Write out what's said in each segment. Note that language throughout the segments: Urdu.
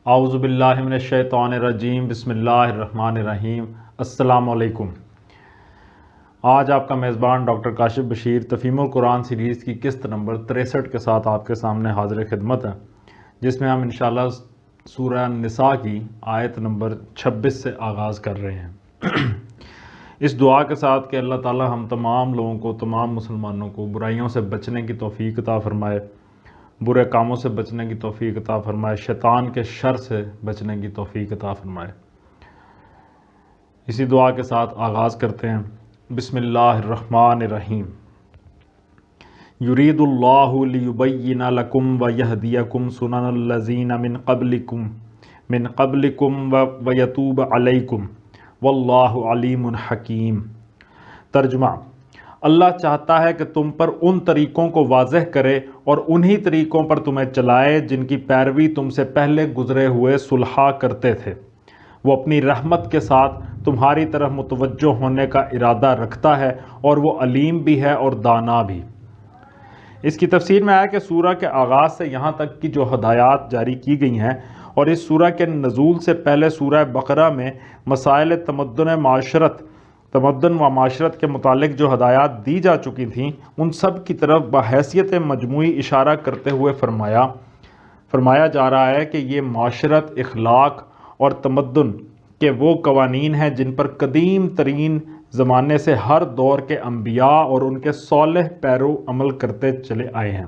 اعوذ باللہ من الشیطان الرجیم، بسم اللہ الرحمن الرحیم۔ السلام علیکم۔ آج آپ کا میزبان ڈاکٹر کاشف بشیر تفہیم القرآن سیریز کی قسط نمبر 63 کے ساتھ آپ کے سامنے حاضر خدمت ہے، جس میں ہم انشاءاللہ سورہ نساء کی آیت نمبر 26 سے آغاز کر رہے ہیں، اس دعا کے ساتھ کہ اللہ تعالی ہم تمام لوگوں کو، تمام مسلمانوں کو برائیوں سے بچنے کی توفیق عطا فرمائے، برے کاموں سے بچنے کی توفیق عطا فرمائے، شیطان کے شر سے بچنے کی توفیق عطا فرمائے۔ اسی دعا کے ساتھ آغاز کرتے ہیں۔ بسم اللہ الرحمن الرحیم۔ یرید اللہ لیبین لکم ویہدیکم سنن الذین من قبلکم ویتوب علیکم واللہ علیم حکیم۔ ترجمہ: اللہ چاہتا ہے کہ تم پر ان طریقوں کو واضح کرے اور انہی طریقوں پر تمہیں چلائے جن کی پیروی تم سے پہلے گزرے ہوئے صلحاء کرتے تھے۔ وہ اپنی رحمت کے ساتھ تمہاری طرف متوجہ ہونے کا ارادہ رکھتا ہے اور وہ علیم بھی ہے اور دانا بھی۔ اس کی تفسیر میں آیا کہ سورہ کے آغاز سے یہاں تک کی جو ہدایات جاری کی گئی ہیں اور اس سورہ کے نزول سے پہلے سورہ بقرہ میں مسائل تمدن و معاشرت کے متعلق جو ہدایات دی جا چکی تھیں، ان سب کی طرف بحیثیت مجموعی اشارہ کرتے ہوئے فرمایا جا رہا ہے کہ یہ معاشرت، اخلاق اور تمدن کے وہ قوانین ہیں جن پر قدیم ترین زمانے سے ہر دور کے انبیاء اور ان کے صالح پیرو عمل کرتے چلے آئے ہیں،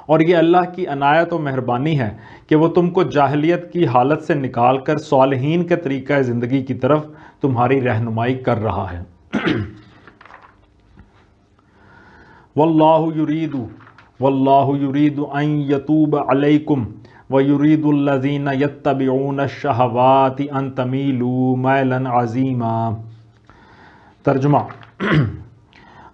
اور یہ اللہ کی عنایت و مہربانی ہے کہ وہ تم کو جاہلیت کی حالت سے نکال کر صالحین کے طریقہ زندگی کی طرف تمہاری رہنمائی کر رہا ہے۔ واللہ یرید ان یتوب علیکم ویرید الذین یتبعون الشہوات ان تمیلوا میلا عظیما۔ ترجمہ: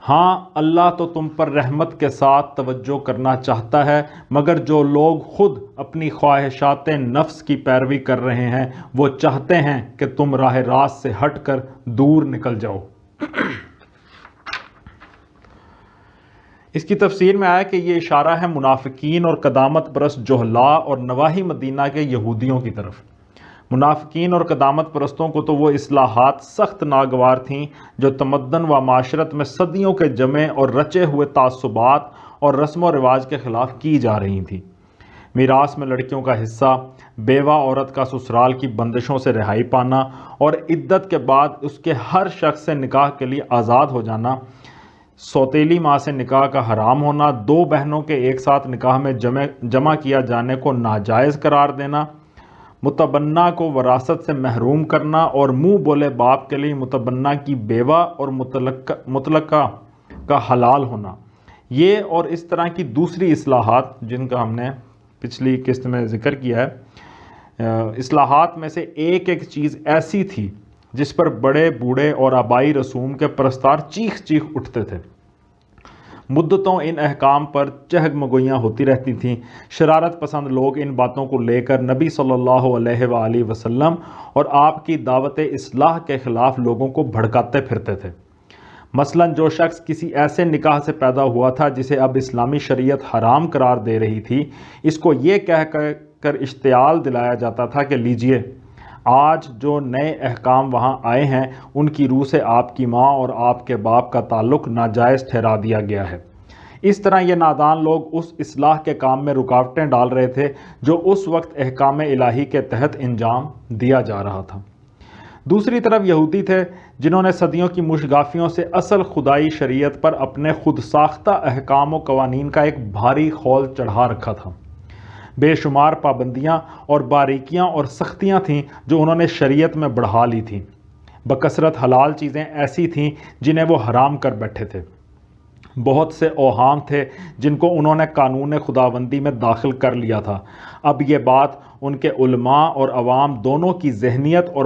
ہاں، اللہ تو تم پر رحمت کے ساتھ توجہ کرنا چاہتا ہے، مگر جو لوگ خود اپنی خواہشات نفس کی پیروی کر رہے ہیں وہ چاہتے ہیں کہ تم راہ راست سے ہٹ کر دور نکل جاؤ۔ اس کی تفسیر میں آیا کہ یہ اشارہ ہے منافقین اور قدامت پرست جہلاء اور نواحی مدینہ کے یہودیوں کی طرف۔ منافقین اور قدامت پرستوں کو تو وہ اصلاحات سخت ناگوار تھیں جو تمدن و معاشرت میں صدیوں کے جمے اور رچے ہوئے تعصبات اور رسم و رواج کے خلاف کی جا رہی تھیں۔ میراث میں لڑکیوں کا حصہ، بیوہ عورت کا سسرال کی بندشوں سے رہائی پانا اور عدت کے بعد اس کے ہر شخص سے نکاح کے لیے آزاد ہو جانا، سوتیلی ماں سے نکاح کا حرام ہونا، دو بہنوں کے ایک ساتھ نکاح میں جمع کیا جانے کو ناجائز قرار دینا، متبنہ کو وراثت سے محروم کرنا اور منہ بولے باپ کے لیے متبنہ کی بیوہ اور مطلقہ کا حلال ہونا، یہ اور اس طرح کی دوسری اصلاحات جن کا ہم نے پچھلی قسط میں ذکر کیا ہے، اصلاحات میں سے ایک ایک چیز ایسی تھی جس پر بڑے بوڑھے اور آبائی رسوم کے پرستار چیخ اٹھتے تھے۔ مدتوں ان احکام پر چہک مگوئیاں ہوتی رہتی تھیں۔ شرارت پسند لوگ ان باتوں کو لے کر نبی صلی اللہ علیہ وآلہ وسلم اور آپ کی دعوت اصلاح کے خلاف لوگوں کو بھڑکاتے پھرتے تھے۔ مثلاً جو شخص کسی ایسے نکاح سے پیدا ہوا تھا جسے اب اسلامی شریعت حرام قرار دے رہی تھی، اس کو یہ کہہ کر اشتعال دلایا جاتا تھا کہ لیجئے، آج جو نئے احکام وہاں آئے ہیں ان کی روح سے آپ کی ماں اور آپ کے باپ کا تعلق ناجائز ٹھہرا دیا گیا ہے۔ اس طرح یہ نادان لوگ اس اصلاح کے کام میں رکاوٹیں ڈال رہے تھے جو اس وقت احکام الہی کے تحت انجام دیا جا رہا تھا۔ دوسری طرف یہودی تھے جنہوں نے صدیوں کی مشگافیوں سے اصل خدائی شریعت پر اپنے خود ساختہ احکام و قوانین کا ایک بھاری خول چڑھا رکھا تھا۔ بے شمار پابندیاں اور باریکیاں اور سختیاں تھیں جو انہوں نے شریعت میں بڑھا لی تھیں۔ بکثرت حلال چیزیں ایسی تھیں جنہیں وہ حرام کر بیٹھے تھے۔ بہت سے اوہام تھے جن کو انہوں نے قانون خداوندی میں داخل کر لیا تھا۔ اب یہ بات ان کے علماء اور عوام دونوں کی ذہنیت اور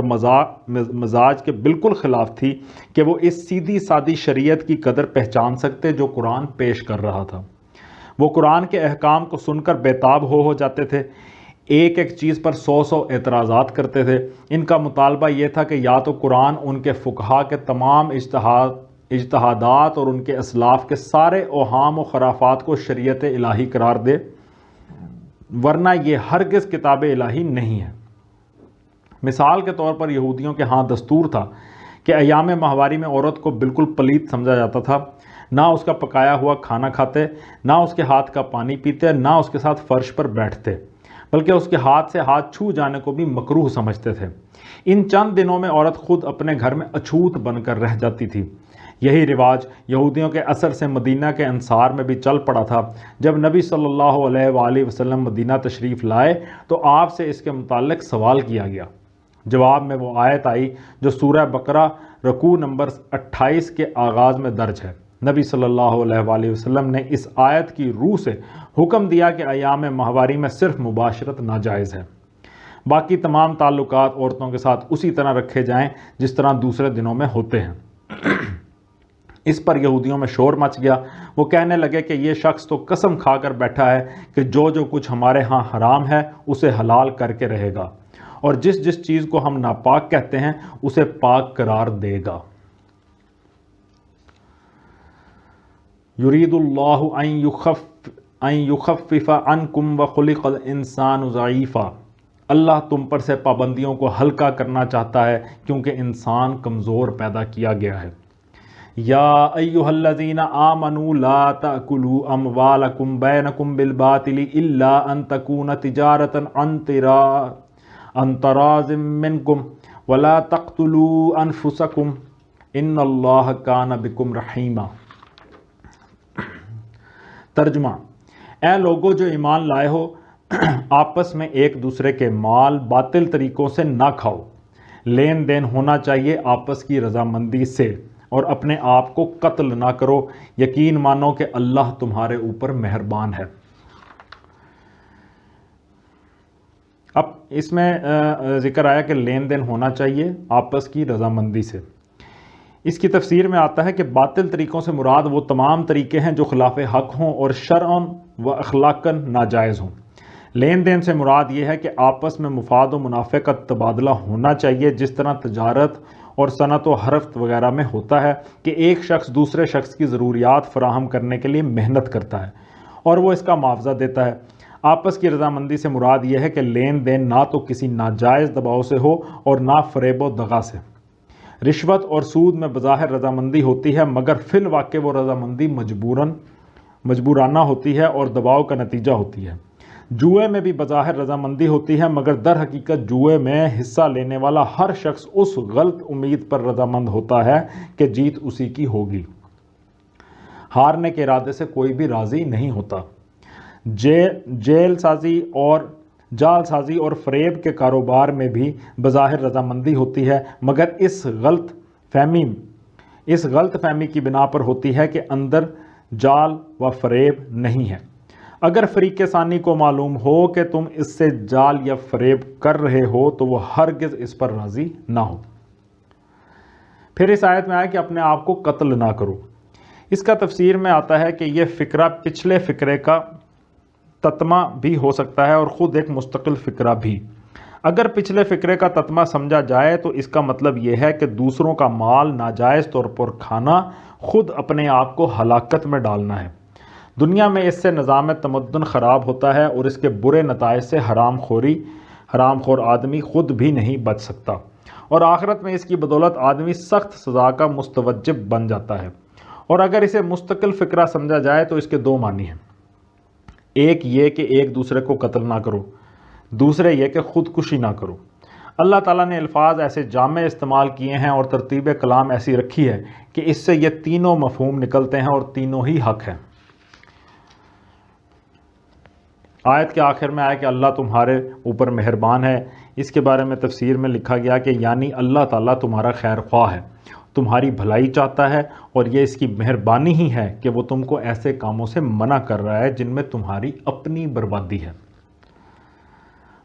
مزاج کے بالکل خلاف تھی کہ وہ اس سیدھی سادی شریعت کی قدر پہچان سکتے جو قرآن پیش کر رہا تھا۔ وہ قرآن کے احکام کو سن کر بےتاب ہو جاتے تھے، ایک ایک چیز پر 100 اعتراضات کرتے تھے۔ ان کا مطالبہ یہ تھا کہ یا تو قرآن ان کے فقہا کے تمام اجتہادات اور ان کے اسلاف کے سارے اوہام و خرافات کو شریعت الہی قرار دے، ورنہ یہ ہرگز کتاب الہی نہیں ہے۔ مثال کے طور پر یہودیوں کے ہاں دستور تھا کہ ایام ماہواری میں عورت کو بالکل پلیت سمجھا جاتا تھا، نہ اس کا پکایا ہوا کھانا کھاتے، نہ اس کے ہاتھ کا پانی پیتے، نہ اس کے ساتھ فرش پر بیٹھتے، بلکہ اس کے ہاتھ سے ہاتھ چھو جانے کو بھی مکروہ سمجھتے تھے۔ ان چند دنوں میں عورت خود اپنے گھر میں اچھوت بن کر رہ جاتی تھی۔ یہی رواج یہودیوں کے اثر سے مدینہ کے انصار میں بھی چل پڑا تھا۔ جب نبی صلی اللہ علیہ وآلہ وسلم مدینہ تشریف لائے تو آپ سے اس کے متعلق سوال کیا گیا۔ جواب میں وہ آیت آئی جو سورہ بقرہ رکوع نمبر 28 کے آغاز میں درج ہے۔ نبی صلی اللہ علیہ وآلہ وسلم نے اس آیت کی روح سے حکم دیا کہ ایام ماہواری میں صرف مباشرت ناجائز ہے، باقی تمام تعلقات عورتوں کے ساتھ اسی طرح رکھے جائیں جس طرح دوسرے دنوں میں ہوتے ہیں۔ اس پر یہودیوں میں شور مچ گیا۔ وہ کہنے لگے کہ یہ شخص تو قسم کھا کر بیٹھا ہے کہ جو کچھ ہمارے ہاں حرام ہے اسے حلال کر کے رہے گا، اور جس چیز کو ہم ناپاک کہتے ہیں اسے پاک قرار دے گا۔ یرید اللہ ان یخفف عنکم وخلق الانسان ضعیفا، اللہ تم پر سے پابندیوں کو ہلکا کرنا چاہتا ہے کیونکہ انسان کمزور پیدا کیا گیا ہے۔ یا ایھا الذین آمنوا لا تأکلوا اموالکم بینکم بالباطل الا ان تکون تجارۃ عن تراض منکم ولا تقتلوا انفسکم ان اللہ کان بکم رحیما۔ ترجمہ: اے لوگو جو ایمان لائے ہو، آپس میں ایک دوسرے کے مال باطل طریقوں سے نہ کھاؤ، لین دین ہونا چاہیے آپس کی رضامندی سے، اور اپنے آپ کو قتل نہ کرو، یقین مانو کہ اللہ تمہارے اوپر مہربان ہے۔ اب اس میں ذکر آیا کہ لین دین ہونا چاہیے آپس کی رضامندی سے۔ اس کی تفسیر میں آتا ہے کہ باطل طریقوں سے مراد وہ تمام طریقے ہیں جو خلاف حق ہوں اور شرعاً و اخلاقاً ناجائز ہوں۔ لین دین سے مراد یہ ہے کہ آپس میں مفاد و منافع کا تبادلہ ہونا چاہیے، جس طرح تجارت اور صنعت و حرفت وغیرہ میں ہوتا ہے کہ ایک شخص دوسرے شخص کی ضروریات فراہم کرنے کے لیے محنت کرتا ہے اور وہ اس کا معاوضہ دیتا ہے۔ آپس کی رضامندی سے مراد یہ ہے کہ لین دین نہ تو کسی ناجائز دباؤ سے ہو اور نہ فریب و دغا سے۔ رشوت اور سود میں بظاہر رضامندی ہوتی ہے، مگر فی الواقع وہ رضامندی مجبورانہ ہوتی ہے اور دباؤ کا نتیجہ ہوتی ہے۔ جوئے میں بھی بظاہر رضامندی ہوتی ہے، مگر در حقیقت جوئے میں حصہ لینے والا ہر شخص اس غلط امید پر رضامند ہوتا ہے کہ جیت اسی کی ہوگی۔ ہارنے کے ارادے سے کوئی بھی راضی نہیں ہوتا۔ جال سازی اور فریب کے کاروبار میں بھی بظاہر رضامندی ہوتی ہے، مگر اس غلط فہمی کی بنا پر ہوتی ہے کہ اندر جال و فریب نہیں ہے۔ اگر فریق ثانی کو معلوم ہو کہ تم اس سے جال یا فریب کر رہے ہو تو وہ ہرگز اس پر راضی نہ ہو۔ پھر اس آیت میں آیا کہ اپنے آپ کو قتل نہ کرو۔ اس کا تفسیر میں آتا ہے کہ یہ فقرہ پچھلے فقرے کا تتمہ بھی ہو سکتا ہے اور خود ایک مستقل فقرہ بھی۔ اگر پچھلے فقرے کا تتمہ سمجھا جائے تو اس کا مطلب یہ ہے کہ دوسروں کا مال ناجائز طور پر کھانا خود اپنے آپ کو ہلاکت میں ڈالنا ہے۔ دنیا میں اس سے نظام تمدن خراب ہوتا ہے اور اس کے برے نتائج سے حرام خور آدمی خود بھی نہیں بچ سکتا، اور آخرت میں اس کی بدولت آدمی سخت سزا کا مستوجب بن جاتا ہے۔ اور اگر اسے مستقل فقرہ سمجھا جائے تو اس کے دو معنی ہیں۔ ایک یہ کہ ایک دوسرے کو قتل نہ کرو، دوسرے یہ کہ خودکشی نہ کرو۔ اللہ تعالیٰ نے الفاظ ایسے جامع استعمال کیے ہیں اور ترتیب کلام ایسی رکھی ہے کہ اس سے یہ تینوں مفہوم نکلتے ہیں اور تینوں ہی حق ہیں۔ آیت کے آخر میں آیا کہ اللہ تمہارے اوپر مہربان ہے۔ اس کے بارے میں تفسیر میں لکھا گیا کہ یعنی اللہ تعالیٰ تمہارا خیر خواہ ہے، تمہاری بھلائی چاہتا ہے، اور یہ اس کی مہربانی ہی ہے کہ وہ تم کو ایسے کاموں سے منع کر رہا ہے جن میں تمہاری اپنی بربادی ہے۔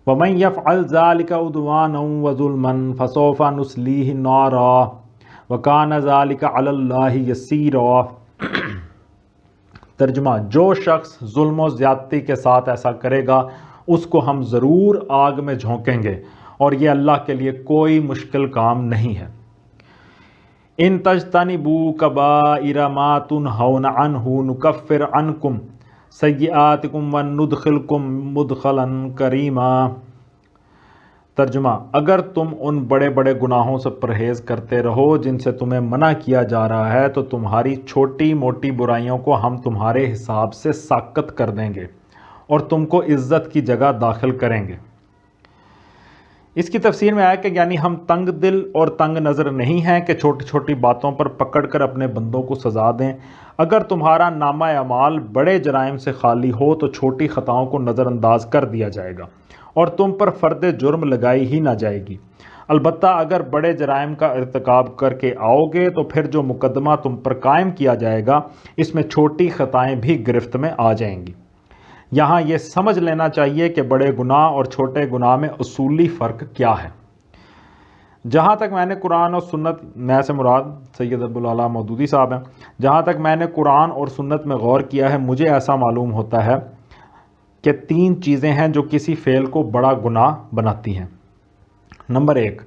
وَمَن يَفْعَلْ ذَلِكَ عُدْوَانًا وَظُلْمًا فَسَوْفَ نُصْلِيهِ نَارًا وَكَانَ ذَلِكَ عَلَى اللَّهِ يَسِيرًا۔ ترجمہ: جو شخص ظلم و زیادتی کے ساتھ ایسا کرے گا اس کو ہم ضرور آگ میں جھونکیں گے، اور یہ اللہ کے لیے کوئی مشکل کام نہیں ہے۔ ان تجتنبوا کبائر ما تنہون عنہ نکفر عنکم سیئاتکم وندخلکم مدخلا کریما۔ ترجمہ: اگر تم ان بڑے بڑے گناہوں سے پرہیز کرتے رہو جن سے تمہیں منع کیا جا رہا ہے تو تمہاری چھوٹی موٹی برائیوں کو ہم تمہارے حساب سے ساقط کر دیں گے اور تم کو عزت کی جگہ داخل کریں گے۔ اس کی تفسیر میں آیا کہ یعنی ہم تنگ دل اور تنگ نظر نہیں ہیں کہ چھوٹی چھوٹی باتوں پر پکڑ کر اپنے بندوں کو سزا دیں۔ اگر تمہارا نامہ اعمال بڑے جرائم سے خالی ہو تو چھوٹی خطاؤں کو نظر انداز کر دیا جائے گا اور تم پر فرد جرم لگائی ہی نہ جائے گی۔ البتہ اگر بڑے جرائم کا ارتکاب کر کے آؤ گے تو پھر جو مقدمہ تم پر قائم کیا جائے گا اس میں چھوٹی خطائیں بھی گرفت میں آ جائیں گی۔ یہاں یہ سمجھ لینا چاہیے کہ بڑے گناہ اور چھوٹے گناہ میں اصولی فرق کیا ہے۔ جہاں تک میں نے قرآن اور سنت، میں سے مراد سید ابوالعلا مودودی صاحب ہیں، جہاں تک میں نے قرآن اور سنت میں غور کیا ہے مجھے ایسا معلوم ہوتا ہے کہ 3 چیزیں ہیں جو کسی فعل کو بڑا گناہ بناتی ہیں۔ نمبر 1،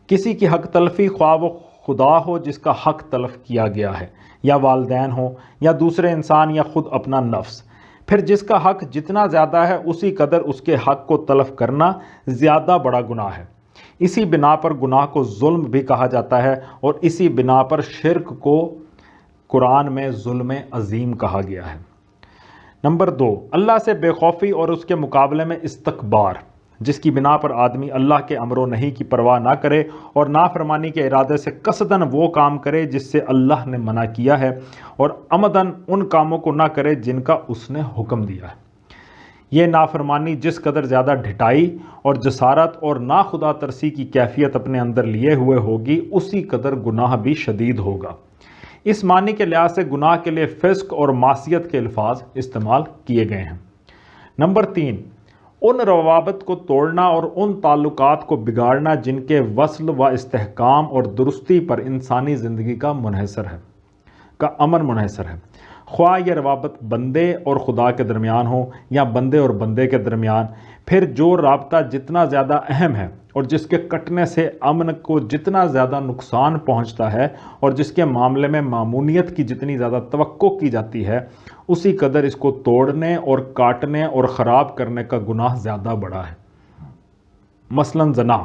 کسی کی حق تلفی، خواہ وہ خدا ہو جس کا حق تلف کیا گیا ہے، یا والدین ہو، یا دوسرے انسان، یا خود اپنا نفس۔ پھر جس کا حق جتنا زیادہ ہے اسی قدر اس کے حق کو تلف کرنا زیادہ بڑا گناہ ہے۔ اسی بنا پر گناہ کو ظلم بھی کہا جاتا ہے اور اسی بنا پر شرک کو قرآن میں ظلم عظیم کہا گیا ہے۔ نمبر 2، اللہ سے بے خوفی اور اس کے مقابلے میں استکبار، جس کی بنا پر آدمی اللہ کے امر و نہی کی پرواہ نہ کرے اور نافرمانی کے ارادے سے قصداً وہ کام کرے جس سے اللہ نے منع کیا ہے اور عمداً ان کاموں کو نہ کرے جن کا اس نے حکم دیا ہے۔ یہ نافرمانی جس قدر زیادہ ڈھٹائی اور جسارت اور ناخدا ترسی کی کیفیت اپنے اندر لیے ہوئے ہوگی اسی قدر گناہ بھی شدید ہوگا۔ اس معنی کے لحاظ سے گناہ کے لیے فسق اور معصیت کے الفاظ استعمال کیے گئے ہیں۔ نمبر 3، ان روابط کو توڑنا اور ان تعلقات کو بگاڑنا جن کے وصل و استحکام اور درستی پر انسانی زندگی کا امن منحصر ہے، خواہ یہ روابط بندے اور خدا کے درمیان ہو یا بندے اور بندے کے درمیان۔ پھر جو رابطہ جتنا زیادہ اہم ہے اور جس کے کٹنے سے امن کو جتنا زیادہ نقصان پہنچتا ہے اور جس کے معاملے میں مامونیت کی جتنی زیادہ توقع کی جاتی ہے اسی قدر اس کو توڑنے اور کاٹنے اور خراب کرنے کا گناہ زیادہ بڑا ہے۔ مثلاً زنا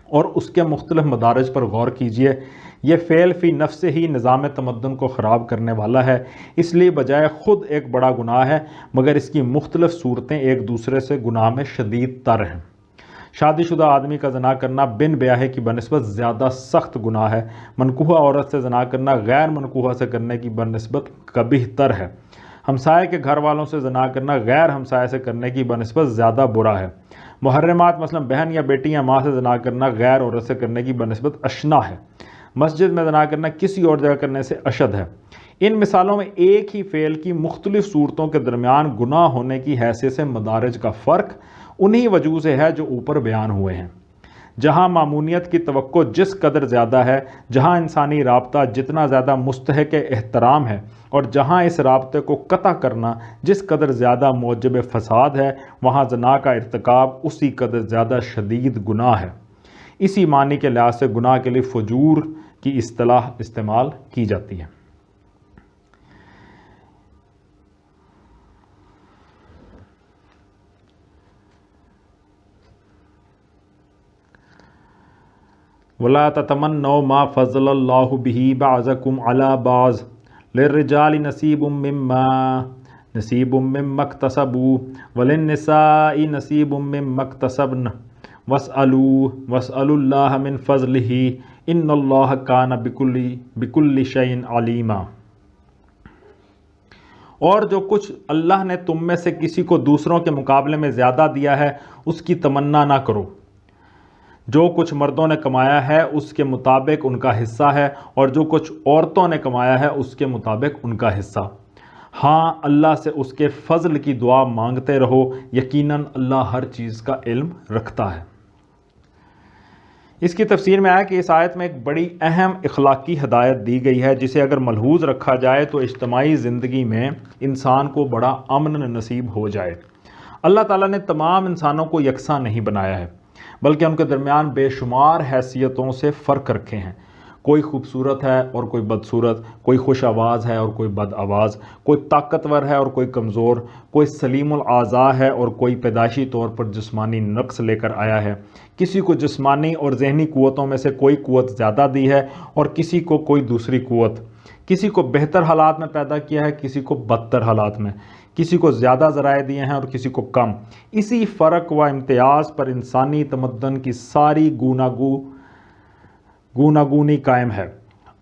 اور اس کے مختلف مدارج پر غور کیجئے۔ یہ فعل فی نفس ہی نظام تمدن کو خراب کرنے والا ہے، اس لیے بجائے خود ایک بڑا گناہ ہے مگر اس کی مختلف صورتیں ایک دوسرے سے گناہ میں شدید تر ہیں۔ شادی شدہ آدمی کا زنا کرنا بن بیاہے کی بنسبت زیادہ سخت گناہ ہے۔ منکوحہ عورت سے زنا کرنا غیر منکوحہ سے کرنے کی بنسبت قبیح تر ہے۔ ہمسائے کے گھر والوں سے زنا کرنا غیر ہمسائے سے کرنے کی بنسبت زیادہ برا ہے۔ محرمات مثلا بہن یا بیٹی یا ماں سے زنا کرنا غیر عورت سے کرنے کی بنسبت اشنا ہے۔ مسجد میں زنا کرنا کسی اور جگہ کرنے سے اشد ہے۔ ان مثالوں میں ایک ہی فعل کی مختلف صورتوں کے درمیان گناہ ہونے کی حیثیت سے مدارج کا فرق انہی وجوہ سے ہے جو اوپر بیان ہوئے ہیں۔ جہاں مامونیت کی توقع جس قدر زیادہ ہے، جہاں انسانی رابطہ جتنا زیادہ مستحق احترام ہے اور جہاں اس رابطے کو قطع کرنا جس قدر زیادہ موجب فساد ہے، وہاں زنا کا ارتکاب اسی قدر زیادہ شدید گناہ ہے۔ اسی معنی کے لحاظ سے گناہ کے لیے فجور کی اصطلاح استعمال کی جاتی ہے۔ وَلَا تَتَمَنَّوْا مَا فَضَّلَ اللَّهُ بِهِ بَعْضَكُمْ عَلَى بَعْضٍ لِلرِّجَالِ نَصِيبٌ مِّمَّا اكْتَسَبُوا وَلِلنِّسَاءِ نَصِيبٌ مِّمَّا اكْتَسَبْنَ وَاسْأَلُوا اللَّهَ مِن فَضْلِهِ إِنَّ اللَّهَ كَانَ بِكُلِّ شَيْءٍ عَلِيمًا۔ اور جو کچھ اللہ نے تم میں سے کسی کو دوسروں کے مقابلے میں زیادہ دیا ہے اس کی تمنا نہ کرو۔ جو کچھ مردوں نے کمایا ہے اس کے مطابق ان کا حصہ ہے اور جو کچھ عورتوں نے کمایا ہے اس کے مطابق ان کا حصہ۔ ہاں، اللہ سے اس کے فضل کی دعا مانگتے رہو، یقیناً اللہ ہر چیز کا علم رکھتا ہے۔ اس کی تفسیر میں آیا کہ اس آیت میں ایک بڑی اہم اخلاقی ہدایت دی گئی ہے جسے اگر ملحوظ رکھا جائے تو اجتماعی زندگی میں انسان کو بڑا امن نصیب ہو جائے۔ اللہ تعالیٰ نے تمام انسانوں کو یکساں نہیں بنایا ہے بلکہ ان کے درمیان بے شمار حیثیتوں سے فرق رکھے ہیں۔ کوئی خوبصورت ہے اور کوئی بدصورت، کوئی خوش آواز ہے اور کوئی بد آواز، کوئی طاقتور ہے اور کوئی کمزور، کوئی سلیم الاعضاء ہے اور کوئی پیدائشی طور پر جسمانی نقص لے کر آیا ہے۔ کسی کو جسمانی اور ذہنی قوتوں میں سے کوئی قوت زیادہ دی ہے اور کسی کو کوئی دوسری قوت، کسی کو بہتر حالات میں پیدا کیا ہے، کسی کو بدتر حالات میں، کسی کو زیادہ ذرائع دیے ہیں اور کسی کو کم۔ اسی فرق و امتیاز پر انسانی تمدن کی ساری گوناگونی قائم ہے،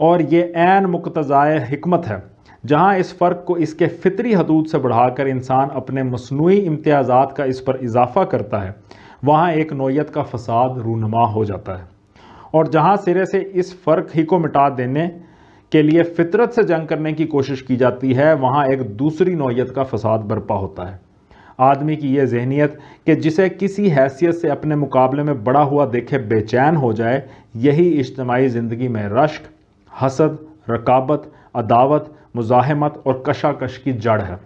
اور یہ عین مقتضائے حکمت ہے۔ جہاں اس فرق کو اس کے فطری حدود سے بڑھا کر انسان اپنے مصنوعی امتیازات کا اس پر اضافہ کرتا ہے، وہاں ایک نوعیت کا فساد رونما ہو جاتا ہے، اور جہاں سرے سے اس فرق ہی کو مٹا دینے کے لیے فطرت سے جنگ کرنے کی کوشش کی جاتی ہے، وہاں ایک دوسری نوعیت کا فساد برپا ہوتا ہے۔ آدمی کی یہ ذہنیت کہ جسے کسی حیثیت سے اپنے مقابلے میں بڑا ہوا دیکھے بے چین ہو جائے، یہی اجتماعی زندگی میں رشک، حسد، رقابت، عداوت، مزاحمت اور کشاکش کی جڑ ہے،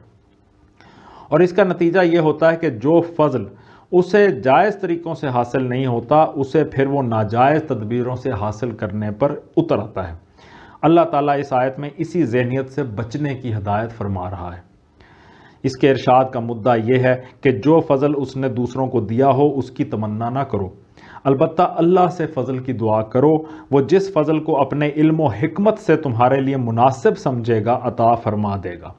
اور اس کا نتیجہ یہ ہوتا ہے کہ جو فضل اسے جائز طریقوں سے حاصل نہیں ہوتا، اسے پھر وہ ناجائز تدبیروں سے حاصل کرنے پر اتر آتا ہے۔ اللہ تعالیٰ اس آیت میں اسی ذہنیت سے بچنے کی ہدایت فرما رہا ہے۔ اس کے ارشاد کا مدعا یہ ہے کہ جو فضل اس نے دوسروں کو دیا ہو اس کی تمنا نہ کرو، البتہ اللہ سے فضل کی دعا کرو، وہ جس فضل کو اپنے علم و حکمت سے تمہارے لیے مناسب سمجھے گا عطا فرما دے گا۔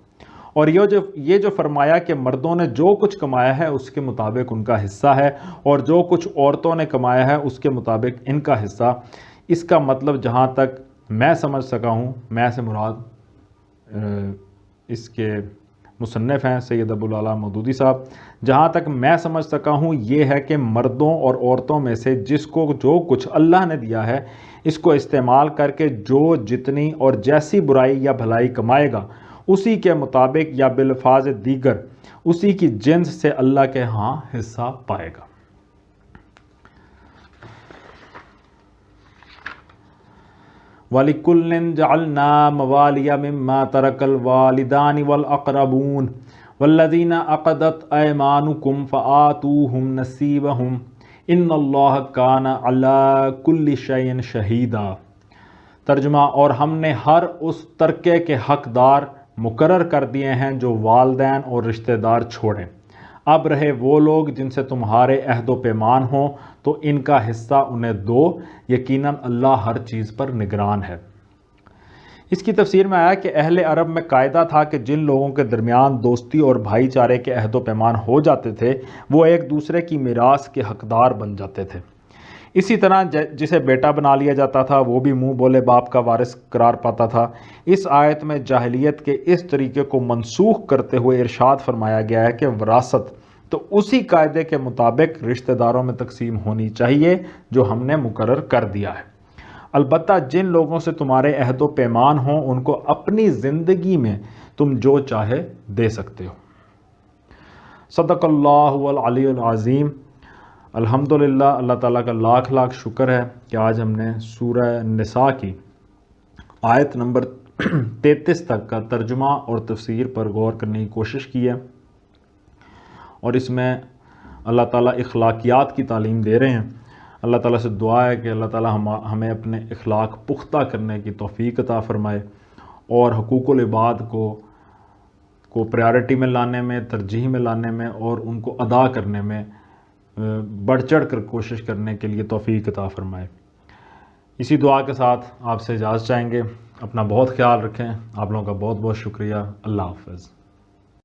اور یہ جو فرمایا کہ مردوں نے جو کچھ کمایا ہے اس کے مطابق ان کا حصہ ہے، اور جو کچھ عورتوں نے کمایا ہے اس کے مطابق ان کا حصہ، اس کا مطلب جہاں تک میں سمجھ سکا ہوں، میں سے مراد اس کے مصنف ہیں سید ابوالعلا مودودی صاحب، جہاں تک میں سمجھ سکا ہوں یہ ہے کہ مردوں اور عورتوں میں سے جس کو جو کچھ اللہ نے دیا ہے، اس کو استعمال کر کے جو جتنی اور جیسی برائی یا بھلائی کمائے گا، اسی کے مطابق یا بالفاظ دیگر اسی کی جنس سے اللہ کے ہاں حصہ پائے گا۔ وَلِكُلٍّ جَعَلْنَا مَوَالِيَ مِمَّا تَرَكَ الْوَالِدَانِ وَالْأَقْرَبُونَ وَالَّذِينَ عَقَدَتْ أَيْمَانُكُمْ فَآتُوهُمْ نَصِيبَهُمْ إِنَّ اللَّهَ كَانَ عَلَى كُلِّ شَيْءٍ شَهِيدًا۔ ترجمہ، اور ہم نے ہر اس ترکے کے حقدار مقرر کر دیے ہیں جو والدین اور رشتہ دار چھوڑیں۔ اب رہے وہ لوگ جن سے تمہارے عہد و پیمان ہوں تو ان کا حصہ انہیں دو، یقیناً اللہ ہر چیز پر نگران ہے۔ اس کی تفسیر میں آیا کہ اہل عرب میں قاعدہ تھا کہ جن لوگوں کے درمیان دوستی اور بھائی چارے کے عہد و پیمان ہو جاتے تھے وہ ایک دوسرے کی میراث کے حقدار بن جاتے تھے۔ اسی طرح جسے بیٹا بنا لیا جاتا تھا وہ بھی منہ بولے باپ کا وارث قرار پاتا تھا۔ اس آیت میں جاہلیت کے اس طریقے کو منسوخ کرتے ہوئے ارشاد فرمایا گیا ہے کہ وراثت تو اسی قاعدے کے مطابق رشتہ داروں میں تقسیم ہونی چاہیے جو ہم نے مقرر کر دیا ہے، البتہ جن لوگوں سے تمہارے عہد و پیمان ہوں ان کو اپنی زندگی میں تم جو چاہے دے سکتے ہو۔ صدق اللہ العلی العظیم۔ الحمدللہ، اللہ تعالیٰ کا لاکھ لاکھ شکر ہے کہ آج ہم نے سورہ نساء کی آیت نمبر 33 تک کا ترجمہ اور تفسیر پر غور کرنے کی کوشش کی ہے، اور اس میں اللہ تعالیٰ اخلاقیات کی تعلیم دے رہے ہیں۔ اللہ تعالیٰ سے دعا ہے کہ اللہ تعالیٰ ہمیں اپنے اخلاق پختہ کرنے کی توفیق عطا فرمائے، اور حقوق العباد کو پریارٹی میں لانے میں، ترجیح میں لانے میں، اور ان کو ادا کرنے میں بڑھ چڑھ کر کوشش کرنے کے لیے توفیق عطا فرمائے۔ اسی دعا کے ساتھ آپ سے اجازت چاہیں گے۔ اپنا بہت خیال رکھیں۔ آپ لوگوں کا بہت بہت شکریہ۔ اللہ حافظ۔